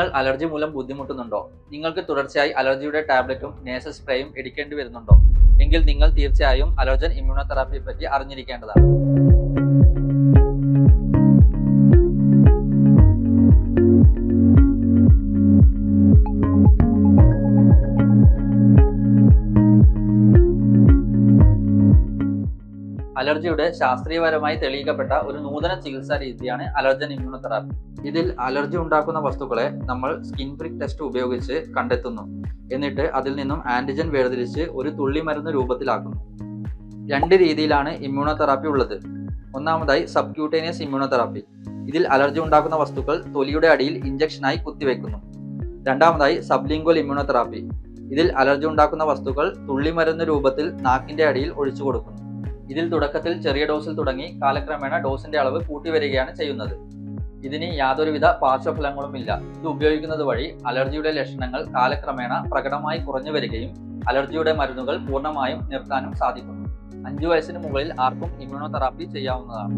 നിങ്ങൾ അലർജി മൂലം ബുദ്ധിമുട്ടുന്നുണ്ടോ? നിങ്ങൾക്ക് തുടർച്ചയായി അലർജിയുടെ ടാബ്ലറ്റും നേസൽ സ്പ്രേയും എടുക്കേണ്ടി വരുന്നുണ്ടോ? എങ്കിൽ നിങ്ങൾ തീർച്ചയായും അലർജൻ ഇമ്മ്യൂണോതെറാപ്പിയെ പറ്റി അറിഞ്ഞിരിക്കേണ്ടതാണ്. അലർജിയുടെ ശാസ്ത്രീയപരമായി തെളിയിക്കപ്പെട്ട ഒരു നൂതന ചികിത്സാ രീതിയാണ് അലർജൻ ഇമ്മ്യൂണോതെറാപ്പി. ഇതിൽ അലർജി ഉണ്ടാക്കുന്ന വസ്തുക്കളെ നമ്മൾ സ്കിൻ പ്രിക് ടെസ്റ്റ് ഉപയോഗിച്ച് കണ്ടെത്തുന്നു. എന്നിട്ട് അതിൽ നിന്നും ആന്റിജൻ വേർതിരിച്ച് ഒരു തുള്ളി മരുന്ന് രൂപത്തിലാക്കുന്നു. രണ്ട് രീതിയിലാണ് ഇമ്മ്യൂണോതെറാപ്പി ഉള്ളത്. ഒന്നാമതായി സബ്ക്യൂട്ടേനിയസ് ഇമ്മ്യൂണോതെറാപ്പി. ഇതിൽ അലർജി ഉണ്ടാക്കുന്ന വസ്തുക്കൾ തൊലിയുടെ അടിയിൽ ഇഞ്ചക്ഷനായി കുത്തിവെക്കുന്നു. രണ്ടാമതായി സബ്ലിംഗ്വൽ ഇമ്മ്യൂണോതെറാപ്പി. ഇതിൽ അലർജി ഉണ്ടാക്കുന്ന വസ്തുക്കൾ തുള്ളിമരുന്ന് രൂപത്തിൽ നാക്കിന്റെ അടിയിൽ ഒഴിച്ചു കൊടുക്കുന്നു. ഇതിൽ തുടക്കത്തിൽ ചെറിയ ഡോസിൽ തുടങ്ങി കാലക്രമേണ ഡോസിന്റെ അളവ് കൂട്ടി വരികയാണ് ചെയ്യുന്നത്. ഇതിന് യാതൊരുവിധ പാർശ്വഫലങ്ങളുമില്ല. ഇത് ഉപയോഗിക്കുന്നത് വഴി അലർജിയുടെ ലക്ഷണങ്ങൾ കാലക്രമേണ പ്രകടമായി കുറഞ്ഞു വരികയും അലർജിയുടെ മരുന്നുകൾ പൂർണ്ണമായും നിർത്താനും സാധിക്കുന്നു. 5 വയസ്സിന് മുകളിൽ ആർക്കും ഇമ്മ്യൂണോതെറാപ്പി ചെയ്യാവുന്നതാണ്.